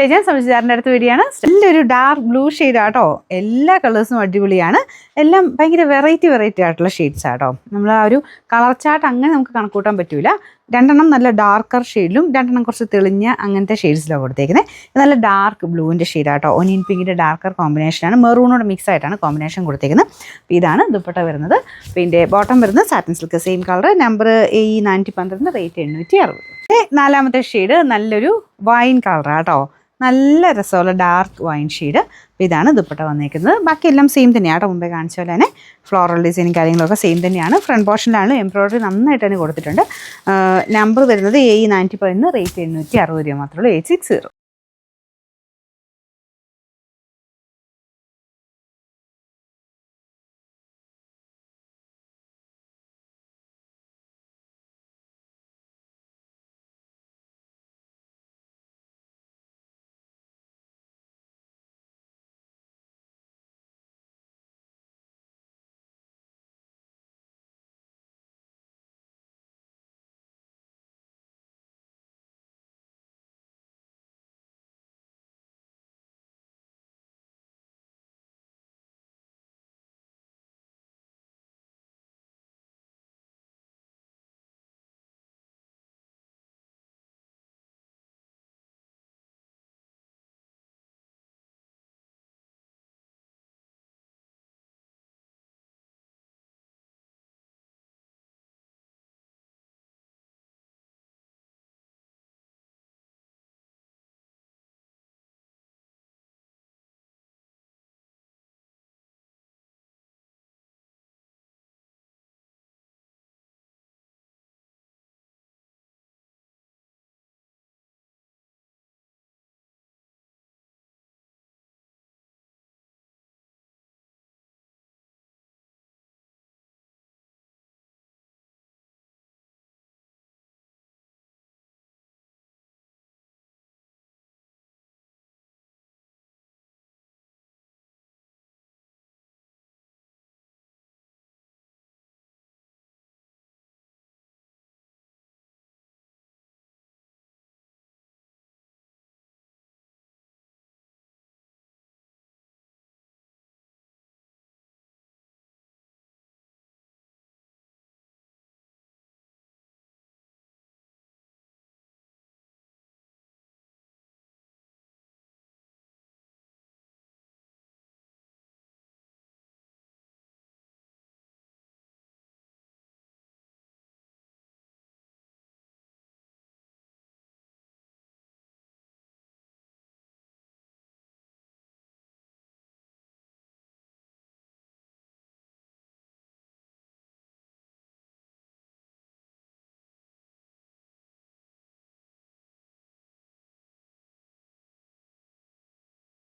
വിജയൻ സംശയിച്ചാറിൻ്റെ അടുത്ത് വരികയാണ്. നല്ലൊരു ഡാർക്ക് ബ്ലൂ ഷെയ്ഡാട്ടോ. എല്ലാ കളേഴ്സും അടിപൊളിയാണ്. എല്ലാം ഭയങ്കര വെറൈറ്റി ആയിട്ടുള്ള ഷെയ്ഡ്സ് ആട്ടോ. നമ്മൾ ആ ഒരു കളർ ചാർട്ട് അങ്ങനെ നമുക്ക് കണക്കൂട്ടാൻ പറ്റൂല. രണ്ടെണ്ണം നല്ല ഡാർക്കർ ഷെയ്ഡിലും രണ്ടെണ്ണം കുറച്ച് തെളിഞ്ഞ അങ്ങനത്തെ ഷെയ്ഡ്സിലാണ് കൊടുത്തേക്കുന്നത്. നല്ല ഡാർക്ക് ബ്ലൂവിൻ്റെ ഷെയ്ഡാട്ടോ. ഒനിയൻ പിങ്കിൻ്റെ ഡാർക്കർ കോമ്പിനേഷനാണ്. മെറൂണോട് മിക്സ് ആയിട്ടാണ് കോമ്പിനേഷൻ കൊടുത്തേക്കുന്നത്. അപ്പോൾ ഇതാണ് ദുപ്പട്ട വരുന്നത്. പിന്നെ ബോട്ടം വരുന്നത് satin silk same colour. Number AE412, rate 860. നാലാമത്തെ ഷെയ്ഡ് നല്ലൊരു വൈൻ കളറാട്ടോ. നല്ല രസമുള്ള ഡാർക്ക് വൈൻ ഷെയ്ഡ്. അപ്പോൾ ഇതാണ് ദുപ്പട്ട വന്നേക്കുന്നത്. ബാക്കിയെല്ലാം സെയിം തന്നെയാണ്. മുമ്പേ കാണിച്ച പോലെ തന്നെ ഫ്ലോറൽ ഡിസൈനും കാര്യങ്ങളൊക്കെ സെയിം തന്നെയാണ്. ഫ്രണ്ട് പോർഷനിലാണ് എംബ്രോയ്ഡറി നന്നായിട്ട് തന്നെ കൊടുത്തിട്ടുണ്ട്. നമ്പർ വരുന്നത് AE411, റേറ്റ് 860 രൂപ മാത്രമേ ഉള്ളൂ. 860.